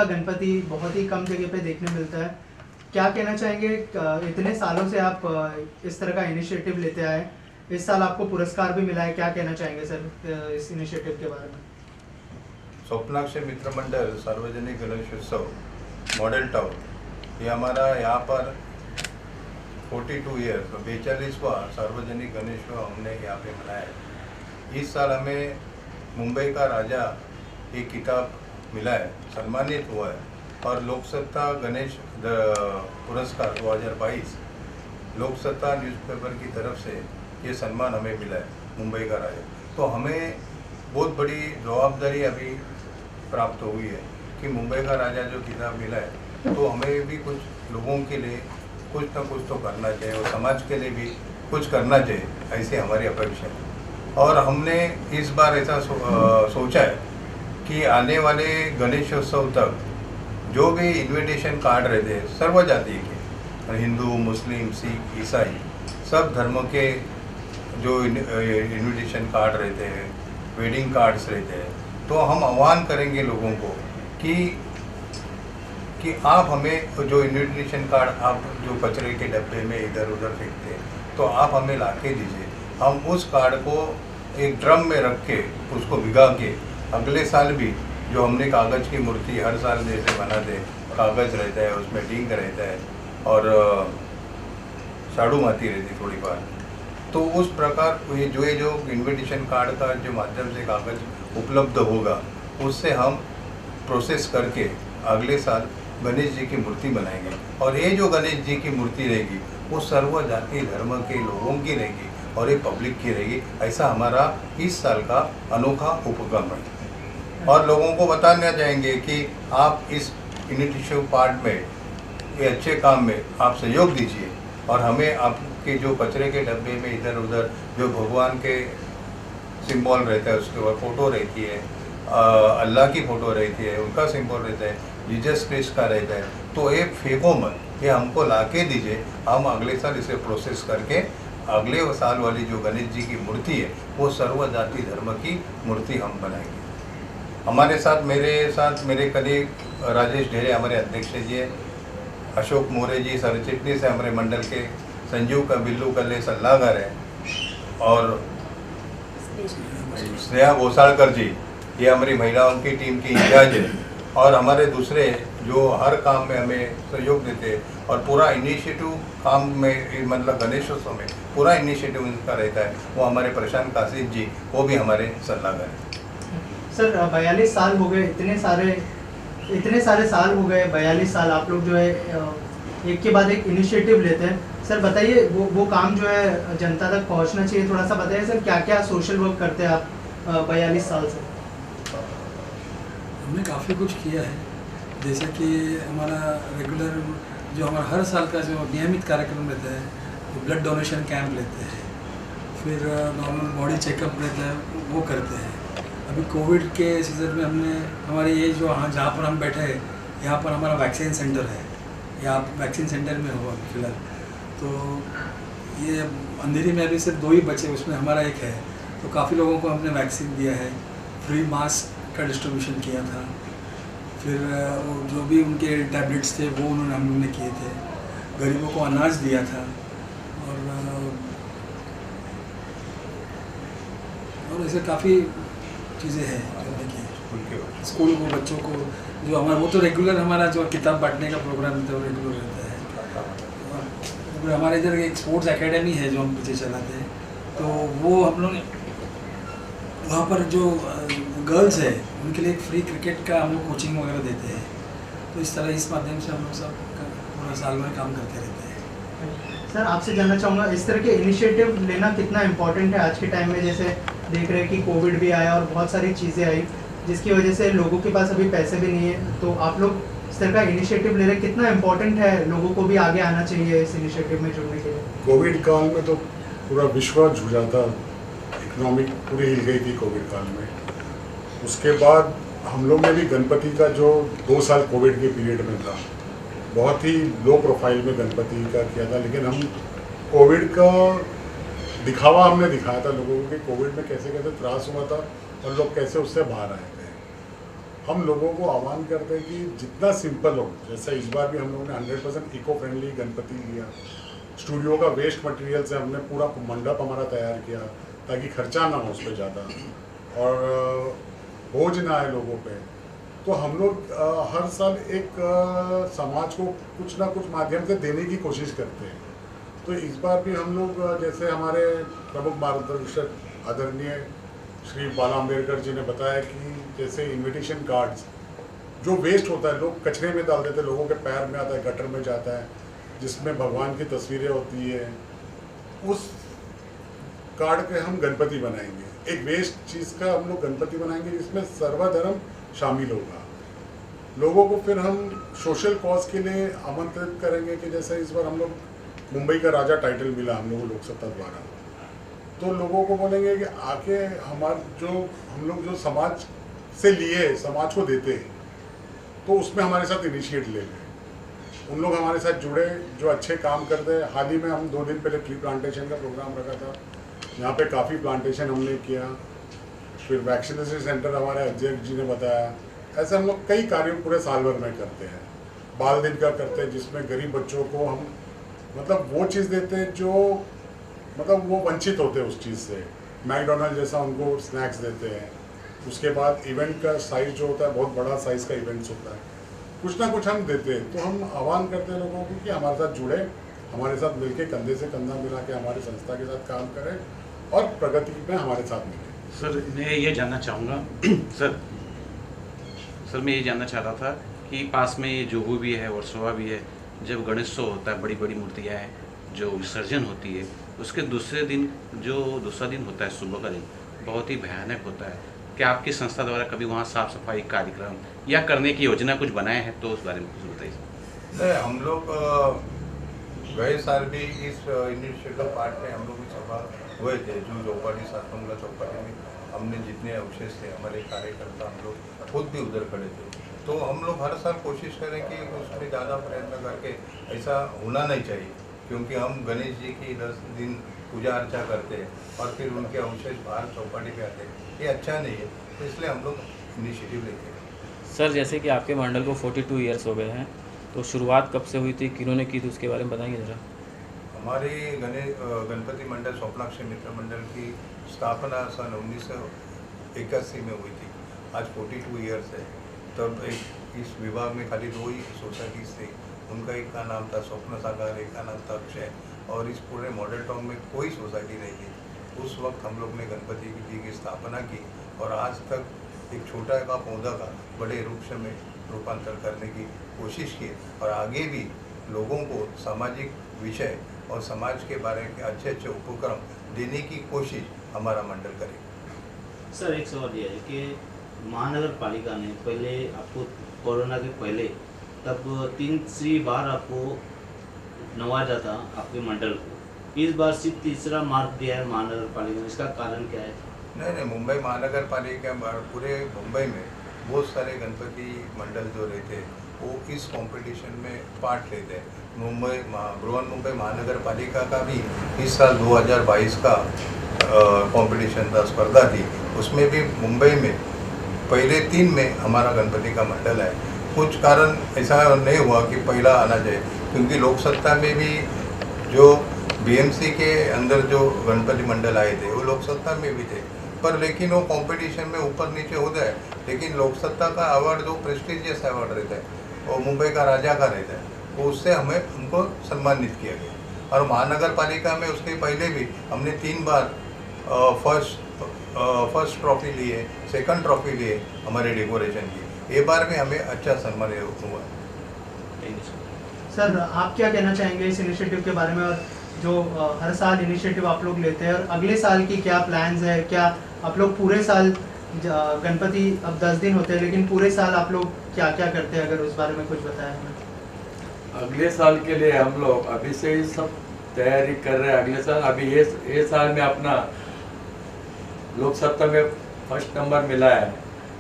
गणपति बहुत ही कम जगह पे देखने मिलता है। क्या कहना चाहेंगे, इतने सालों से आप इस तरह का इनिशिएटिव लेते आए, इस साल आपको पुरस्कार भी मिला है, क्या कहना चाहेंगे सर इस इनिशिएटिव के बारे में? स्वप्नाक्षी मित्र मंडल सार्वजनिक गणेशोत्सव मॉडल टाउन, ये हमारा यहाँ पर 42 ईयर्स 42वां सार्वजनिक गणेशोत्सव हमने यहाँ पे मनाया है। इस साल हमें मुंबई का राजा एक खिताब मिला है, सम्मानित हुआ है, और लोकसत्ता गणेश पुरस्कार 2022 लोकसत्ता न्यूज़पेपर की तरफ से ये सम्मान हमें मिला है, मुंबई का राजा। तो हमें बहुत बड़ी जवाबदारी अभी प्राप्त हुई है कि मुंबई का राजा जो खिताब मिला है, तो हमें भी कुछ लोगों के लिए कुछ ना कुछ तो करना चाहिए और समाज के लिए भी कुछ करना चाहिए, ऐसी हमारी अपेक्षा है। और हमने इस बार ऐसा सोचा है कि आने वाले गणेशोत्सव तक जो भी इन्विटेशन कार्ड रहते हैं सर्व जाति के, हिंदू, मुस्लिम, सिख, ईसाई, सब धर्मों के जो इन्विटेशन कार्ड रहते हैं, वेडिंग कार्ड्स रहते हैं, तो हम आह्वान करेंगे लोगों को कि आप हमें जो इन्विटेशन कार्ड आप जो कचरे के डब्बे में इधर उधर फेंकते हैं, तो आप हमें ला के दीजिए। हम उस कार्ड को एक ड्रम में रख के उसको भिगा के अगले साल भी जो हमने कागज़ की मूर्ति हर साल जैसे बनाते, कागज़ रहता है, उसमें डिंग रहता है और साड़ू माती रहती थोड़ी बार, तो उस प्रकार ये जो इन्विटेशन कार्ड का जो माध्यम से कागज़ उपलब्ध होगा, उससे हम प्रोसेस करके अगले साल गणेश जी की मूर्ति बनाएंगे। और ये जो गणेश जी की मूर्ति रहेगी वो सर्व जाति धर्म के लोगों की रहेगी और ये पब्लिक की रहेगी। ऐसा हमारा इस साल का अनोखा उपक्रम है। और लोगों को बताना चाहेंगे कि आप इस इनिशिएटिव पार्ट में, ये अच्छे काम में आप सहयोग दीजिए और हमें आपके जो कचरे के डब्बे में इधर उधर जो भगवान के सिंबल रहता है, उसके ऊपर फ़ोटो रहती है, अल्लाह की फ़ोटो रहती है, उनका सिंबल रहता है, जीसस क्रिस्ट का रहता है, तो ये फेंको मत, ये हमको ला के दीजिए। हम अगले साल इसे प्रोसेस करके अगले साल वाली जो गणेश जी की मूर्ति है वो सर्व जाति धर्म की मूर्ति हम बनाएंगे। मेरे साथ मेरे कलीग राजेश ढेरे हमारे अध्यक्ष जी है, अशोक मोरे जी सर चिटनीस है, हमारे मंडल के संजीव का बिल्लू कल्ले सल्लागार है, और स्नेहा भोसालकर जी, ये हमारी महिलाओं की टीम की इंचार्ज है, और हमारे दूसरे जो हर काम में हमें सहयोग देते हैं और पूरा इनिशिएटिव काम में, मतलब गणेशोत्सव में पूरा इनिशिएटिव उनका रहता है, वो हमारे प्रशांत कासिफ जी, वो भी हमारे सलाहकार हैं। सर 42 साल हो गए, इतने सारे साल हो गए, 42 साल आप लोग जो है एक के बाद एक इनिशिएटिव लेते हैं। सर बताइए वो काम जो है जनता तक पहुंचना चाहिए, थोड़ा सा बताइए सर, क्या क्या सोशल वर्क करते हैं आप 42 साल से? हमने काफ़ी कुछ किया है, जैसे कि हमारा रेगुलर जो हमारा हर साल का जो नियमित कार्यक्रम रहता है, तो ब्लड डोनेशन कैंप लेते हैं, फिर नॉर्मल बॉडी चेकअप रहता है वो करते हैं। अभी कोविड के सीज़न में हमने हमारे ये जो जहाँ पर हम बैठे हैं यहाँ पर हमारा वैक्सीन सेंटर है, या आप वैक्सीन सेंटर में हो अभी फ़िलहाल, तो ये अंधेरी में अभी सिर्फ 2 ही बचे, उसमें हमारा एक है, तो काफ़ी लोगों को हमने वैक्सीन दिया है, फ्री मास्क का डिस्ट्रीब्यूशन किया था, फिर वो जो भी उनके टैबलेट्स थे वो हमने किए थे, गरीबों को अनाज दिया था, और ऐसे काफ़ी चीज़ें हैं करने की। स्कूल को बच्चों को जो हमारा वो तो रेगुलर हमारा जो किताब बांटने का प्रोग्राम रहता है वो रेगुलर रहता है। और हमारे इधर एक स्पोर्ट्स एकेडमी है जो हम पीछे चलाते हैं, तो वो हम लोग वहाँ पर जो गर्ल्स है उनके लिए एक फ्री क्रिकेट का हम लोग कोचिंग वगैरह देते हैं। तो इस तरह इस माध्यम से हम लोग सब पूरा साल भर काम करते रहते हैं। सर आपसे जानना चाहूँगा, इस तरह के इनिशिएटिव लेना कितना इम्पोर्टेंट है आज के टाइम में? जैसे देख रहे हैं कि कोविड भी आया और बहुत सारी चीज़ें आई जिसकी वजह से लोगों के पास अभी पैसे भी नहीं है, तो आप लोग इस तरह का इनिशिएटिव ले रहे हैं, कितना इम्पोर्टेंट है? लोगों को भी आगे आना चाहिए इस इनिशिएटिव में जुड़ने के लिए। कोविड काल में तो पूरा विश्व जूझा था, इकोनॉमिक पूरी हिल गई थी कोविड काल में। उसके बाद हम लोग ने भी गणपति का जो 2 साल कोविड के पीरियड में था, बहुत ही लो प्रोफाइल में गणपति का किया था, लेकिन हम कोविड का दिखावा हमने दिखाया था लोगों को कि कोविड में कैसे कैसे त्रास हुआ था और लोग कैसे उससे बाहर आए थे। हम लोगों को आह्वान करते हैं कि जितना सिंपल हो, जैसे इस बार भी हम लोगों ने 100% इको फ्रेंडली गणपति लिया। स्टूडियो का वेस्ट मटेरियल से हमने पूरा मंडप हमारा तैयार किया ताकि खर्चा ना हो उस पर ज़्यादा और बोझ ना आए लोगों पे। तो हम लोग हर साल एक समाज को कुछ ना कुछ माध्यम से देने की कोशिश करते हैं। तो इस बार भी हम लोग जैसे हमारे प्रमुख मार्गदर्शक आदरणीय श्री बाला अम्बेडकर जी ने बताया कि जैसे इनविटेशन कार्ड्स जो वेस्ट होता है, लोग कचरे में डाल देते हैं, लोगों के पैर में आता है, गटर में जाता है, जिसमें भगवान की तस्वीरें होती है, उस कार्ड के हम गणपति बनाएंगे। एक वेस्ट चीज़ का हम लोग गणपति बनाएंगे जिसमें सर्वधर्म शामिल होगा। लोगों को फिर हम सोशल कॉज के लिए आमंत्रित करेंगे कि जैसे इस बार हम लोग मुंबई का राजा टाइटल मिला हम लोग को लोकसत्ता द्वारा, तो लोगों को बोलेंगे कि आके हम लोग जो समाज से लिए समाज को देते हैं, तो उसमें हमारे साथ इनिशिएट ले गए। उन लोग हमारे साथ जुड़े जो अच्छे काम करते हैं। हाल ही में हम 2 दिन पहले ट्री प्लांटेशन का प्रोग्राम रखा था, यहाँ पे काफ़ी प्लांटेशन हमने किया। फिर वैक्सीनेशन सेंटर हमारे अध्यक्ष जी ने बताया। ऐसे हम लोग कई कार्य पूरे साल भर में करते हैं। बाल दिन का करते हैं जिसमें गरीब बच्चों को हम मतलब वो चीज़ देते हैं जो मतलब वो वंचित होते हैं उस चीज़ से। मैकडोनल्ड जैसा उनको स्नैक्स देते हैं। उसके बाद इवेंट का साइज़ जो होता है बहुत बड़ा साइज़ का इवेंट्स होता है, कुछ ना कुछ हम देते हैं। तो हम आह्वान करते हैं लोगों को कि हमारे साथ जुड़े, हमारे साथ मिलके कंधे से कंधा मिला के हमारी संस्था के साथ काम करें और प्रगति में हमारे साथ मिले। सर मैं ये जानना चाहूँगा सर मैं ये जानना चाह रहा था कि पास में ये जुहू भी है, वर्सोवा भी है। जब गणेशोत्सव होता है, बड़ी बड़ी मूर्तियाँ हैं, जो विसर्जन होती है, उसके दूसरा दिन होता है, सुबह का दिन बहुत ही भयानक होता है। क्या आपकी संस्था द्वारा कभी वहाँ साफ सफाई कार्यक्रम या करने की योजना कुछ बनाए हैं, तो उस बारे में कुछ बताइए। नहीं, हम लोग गए साल भी इस इनिशिएटिव पार्ट में हम लोग भी सभा हुए थे। जो चौपाटी सातमंगला चौपाटी में हमने जितने अवशेष थे, हमारे कार्यकर्ता हम लोग खुद भी उधर खड़े थे। तो हम लोग हर साल कोशिश करें कि उसमें ज़्यादा प्रयत्न करके ऐसा होना नहीं चाहिए, क्योंकि हम गणेश जी की 10 दिन पूजा अर्चा करते हैं और फिर उनके अवशेष बाहर चौपाटी पे आते हैं, ये अच्छा नहीं है। तो इसलिए हम लोग इनिशिएटिव लेते हैं। सर जैसे कि आपके मंडल को 42 ईयर्स हो गए हैं, तो शुरुआत कब से हुई थी, किन्होंने की थी, उसके बारे में बताएंगे ज़रा। हमारी गणपति मंडल स्वप्नाक्षी मित्र मंडल की स्थापना सन 1981 में हुई थी। आज 42 ईयर्स है। तब इस विभाग में खाली 2 ही सोसाइटीज़ थी। उनका एक का नाम था स्वप्न सागर, एक का नाम था अक्षय, और इस पूरे मॉडल टाउन में कोई सोसाइटी नहीं थी। उस वक्त हम लोग ने गणपति जी की स्थापना की और आज तक एक छोटा का पौधा का बड़े वृक्ष में रूपांतर करने की कोशिश की और आगे भी लोगों को सामाजिक विषय और समाज के बारे में अच्छे अच्छे उपक्रम देने की कोशिश हमारा मंडल करेगा। सर एक सवाल ये है कि महानगर पालिका ने पहले आपको कोरोना के पहले तब 3 बार आपको नवाजा था आपके मंडल को। इस बार सिर्फ 3रा मार्क दिया है महानगर पालिका ने, इसका कारण क्या है? नहीं, मुंबई महानगर पालिका पूरे मुंबई में बहुत सारे गणपति मंडल जो रहते हैं वो इस कंपटीशन में पार्ट लेते हैं। बृहन मुंबई महानगर पालिका का भी इस साल 2022 का कंपटीशन था, स्पर्धा थी। उसमें भी मुंबई में पहले 3 में हमारा गणपति का मंडल है। कुछ कारण ऐसा नहीं हुआ कि पहला आना चाहिए, क्योंकि लोकसत्ता में भी जो बीएमसी के अंदर जो गणपति मंडल आए थे वो लोकसत्ता में भी थे, पर लेकिन वो कंपटीशन में ऊपर नीचे होता है। लेकिन लोकसत्ता का अवार्ड जो प्रेस्टिजियस अवार्ड रहता है वो मुंबई का राजा का रहता है, तो उससे हमें उनको सम्मानित किया गया। और महानगर पालिका में उसके पहले भी हमने 3 बार फर्स्ट ट्रॉफी लिए, सेकंड ट्रॉफी लिए हमारे डेकोरेशन की। ये बार भी हमें अच्छा सम्मान हुआ। सर आप क्या कहना चाहेंगे इस इनिशिएटिव के बारे में, और जो हर साल इनिशिएटिव आप लोग लेते हैं, और अगले साल की क्या प्लान्स है? क्या आप लोग पूरे साल गणपति अब 10 दिन होते हैं, लेकिन पूरे साल आप लोग क्या क्या करते हैं, अगर उस बारे में कुछ बताया हमें। अगले साल के लिए हम लोग अभी से ही सब तैयारी कर रहे हैं। अगले साल अभी ये साल में अपना लोकसत्ता में फर्स्ट नंबर मिला है,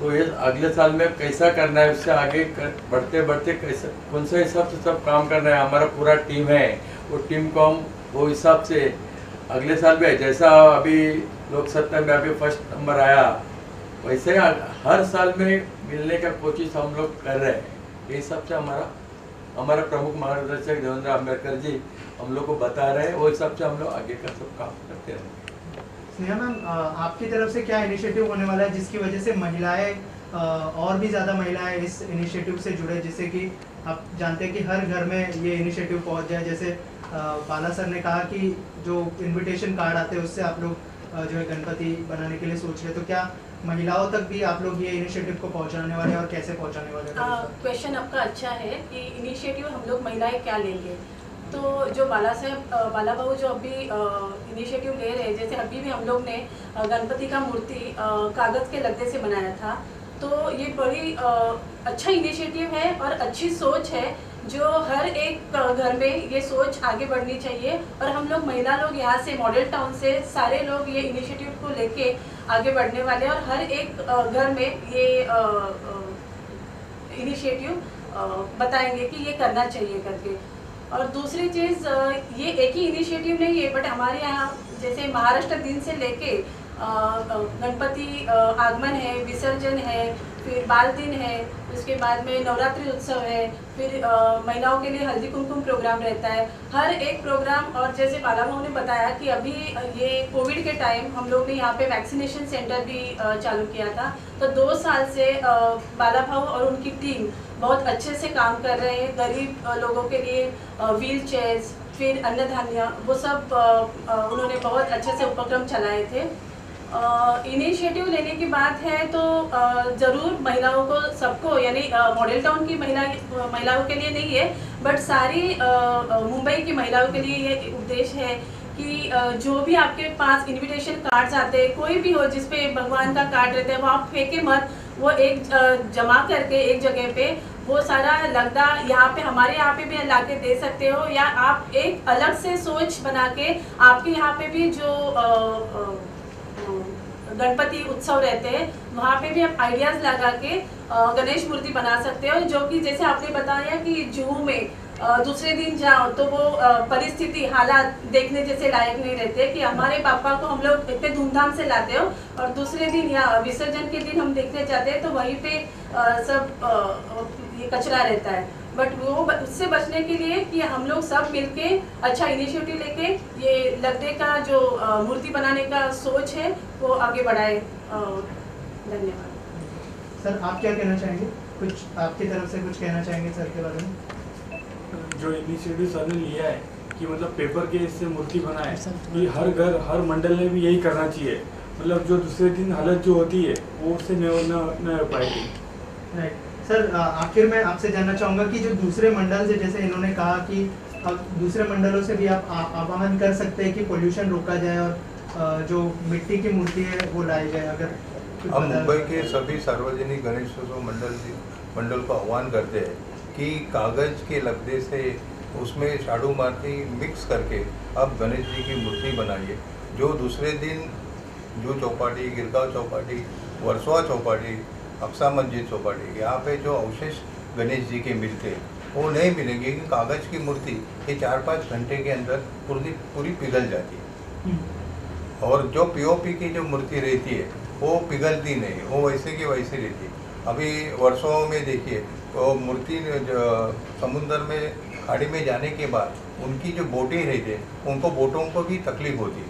तो ये अगले साल में कैसा करना है, उससे आगे बढ़ते बढ़ते कैसे कौन से हिसाब से सब काम करना है। हमारा पूरा टीम है, वो टीम को हम वो हिसाब से अगले साल में जैसा अभी लोकसत्ता में अभी फर्स्ट नंबर आया, वैसे हर साल में मिलने का कोशिश हम लोग कर रहे हैं। ये सबसे हमारा प्रमुख मार्गदर्शक देवेंद्र अम्बेडकर जी हम लोग को बता रहे हैं, वो हिसाब से हम लोग आगे का सब काम करते रहेंगे। स्नेहा मैम, आपकी तरफ से क्या इनिशिएटिव होने वाला है जिसकी वजह से महिलाएं और भी ज़्यादा महिलाएं इस इनिशिएटिव से जुड़े, जिससे कि आप जानते हैं कि हर घर में ये इनिशिएटिव पहुंच जाए। जैसे बाला सर ने कहा कि जो इनविटेशन कार्ड आते हैं उससे आप लोग जो है गणपति बनाने के लिए सोच रहे, तो क्या महिलाओं तक भी आप लोग ये इनिशिएटिव को पहुंचाने वाले हैं और कैसे पहुंचाने वाले हैं? क्वेश्चन आपका अच्छा है कि इनिशिएटिव हम लोग महिलाएं क्या लेंगे। तो जो बाला बाबू जो अभी इनिशिएटिव ले रहे हैं, जैसे अभी भी हम लोग ने गणपति का मूर्ति कागज़ के लकड़े से बनाया था, तो ये बड़ी अच्छा इनिशिएटिव है और अच्छी सोच है जो हर एक घर में ये सोच आगे बढ़नी चाहिए। और हम लोग महिला लोग यहाँ से मॉडल टाउन से सारे लोग ये इनिशिएटिव को लेके आगे बढ़ने वाले हैं और हर एक घर में ये इनिशिएटिव बताएंगे कि ये करना चाहिए करके। और दूसरी चीज़, ये एक ही इनिशिएटिव नहीं है, बट हमारे यहाँ जैसे महाराष्ट्र दिन से लेके गणपति आगमन है, विसर्जन है, फिर बाल दिन है, उसके बाद में नवरात्रि उत्सव है, फिर महिलाओं के लिए हल्दी कुमकुम प्रोग्राम रहता है, हर एक प्रोग्राम। और जैसे बाला भाऊ ने बताया कि अभी ये कोविड के टाइम हम लोग ने यहाँ पे वैक्सीनेशन सेंटर भी चालू किया था, तो 2 साल से बाला भाऊ और उनकी टीम बहुत अच्छे से काम कर रहे हैं। गरीब लोगों के लिए व्हील चेयर्स, फिर अन्न धान्य, वो सब उन्होंने बहुत अच्छे से उपक्रम चलाए थे। इनिशिएटिव लेने की बात है तो ज़रूर महिलाओं को सबको, यानी मॉडल टाउन की महिलाओं के लिए नहीं है, बट सारी मुंबई की महिलाओं के लिए ये उद्देश्य है कि जो भी आपके पास इनविटेशन कार्ड्स आते हैं, कोई भी हो जिसपे भगवान का कार्ड रहता है, वो आप फेंके मत, वो एक जमा करके एक जगह पे वो सारा लगदा यहाँ पे हमारे यहाँ पे भी ला के दे सकते हो, या आप एक अलग से सोच बना के आपके यहाँ पे भी जो गणपति उत्सव रहते हैं वहाँ पे भी आप आइडियाज़ लगा के गणेश मूर्ति बना सकते हो, जो कि जैसे आपने बताया कि जुहू में दूसरे दिन जाओ तो वो परिस्थिति हालात देखने जैसे लायक नहीं रहते कि हमारे पापा को हम लोग इतने धूमधाम से लाते हो और दूसरे दिन या विसर्जन के दिन हम देखने जाते हैं तो वहीं पे सब ये कचरा रहता है। बट वो उससे बचने के लिए कि हम लोग सब मिलके अच्छा इनिशिएटिव लेके ये लकड़े का जो मूर्ति बनाने का सोच है वो आगे बढ़ाए। धन्यवाद। सर, आप क्या कहना चाहेंगे? कुछ आपकी तरफ से कुछ कहना चाहेंगे सर के बारे में? जो इनिशिएटिव सर ने लिया है कि मतलब पेपर के इससे मूर्ति बनाए, कि हर घर हर मंडल ने भी यही करना चाहिए, मतलब जो दूसरे दिन हालत जो होती है वो उससे न हो पाएगी। राइट सर, आखिर में आपसे जानना चाहूँगा कि जो दूसरे मंडल से, जैसे इन्होंने कहा कि अब दूसरे मंडलों से भी आप आह्वान कर सकते हैं कि पोल्यूशन रोका जाए और जो मिट्टी की मूर्ति है वो लाई जाए। अगर हम मुंबई के सभी सार्वजनिक गणेशोत्सव मंडल को आह्वान करते हैं कि कागज़ के लकड़े से उसमें शाडू माटी मिक्स करके आप गणेश जी की मूर्ति बनाइए। जो दूसरे दिन जूहू चौपाटी, गिरगांव चौपाटी, वर्सोवा चौपाटी, अक्सा मस्जिद चौपाटी, यहाँ पे जो अवशेष गणेश जी के मिलते हैं वो नहीं मिलेंगे कि कागज़ की मूर्ति ये 4-5 घंटे के अंदर पूरी पिघल जाती है और जो पीओपी की जो मूर्ति रहती है वो पिघलती नहीं, वो वैसे की वैसे रहती है। अभी वर्षों में देखिए तो मूर्ति समुद्र में खाड़ी में जाने के बाद उनकी जो बोटें रहती है उनको बोटों को भी तकलीफ होती है,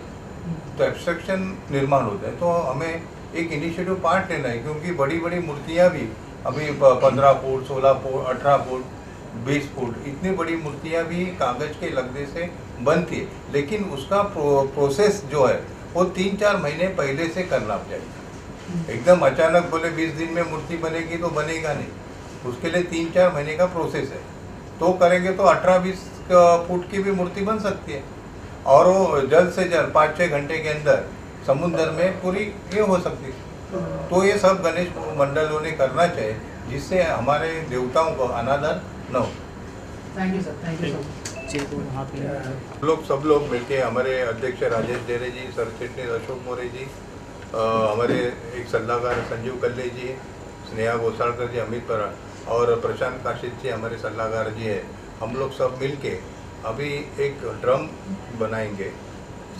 तो एब्स्ट्रक्शन निर्माण होता है। तो हमें एक इनिशिएटिव पार्ट लेना है क्योंकि बड़ी बड़ी मूर्तियाँ भी अभी 15 फुट, 16 फुट, 18 फुट, 20 फुट इतनी बड़ी मूर्तियाँ भी कागज़ के लकड़े से बनती है, लेकिन उसका प्रोसेस जो है वो 3-4 महीने पहले से करना चाहिए। एकदम अचानक बोले 20 दिन में मूर्ति बनेगी तो बनेगा नहीं, उसके लिए 3-4 महीने का प्रोसेस है। तो करेंगे तो 18-20 फुट की भी मूर्ति बन सकती है और वो जल्द से जल्द 5-6 घंटे के अंदर समुद्र में पूरी ये हो सकती है। तो ये सब गणेश मंडलों ने करना चाहिए जिससे हमारे देवताओं को अनादर न हो। Thank you sir, thank you sir. सब लोग मिलके हमारे अध्यक्ष राजेश डेरे जी, सर चिटनीस अशोक मोरे जी, हमारे एक सलाहकार संजीव कल्ले जी, स्नेहा गोसाड़कर जी, अमित पराग और प्रशांत काशिद जी हमारे सलाहकार जी है। हम लोग सब मिलके अभी एक ड्रम बनाएंगे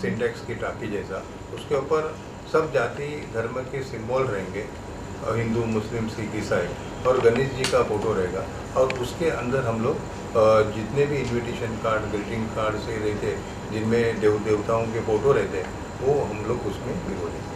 सिंटेक्स की टाकी जैसा, उसके ऊपर सब जाति धर्म के सिंबल रहेंगे हिंदू मुस्लिम सिख ईसाई, और गणेश जी का फोटो रहेगा। और उसके अंदर हम लोग जितने भी इनविटेशन कार्ड, ग्रीटिंग कार्ड से रहते, जिनमें देवताओं के फोटो रहते हैं, वो हम लोग उसमें भिगो देंगे।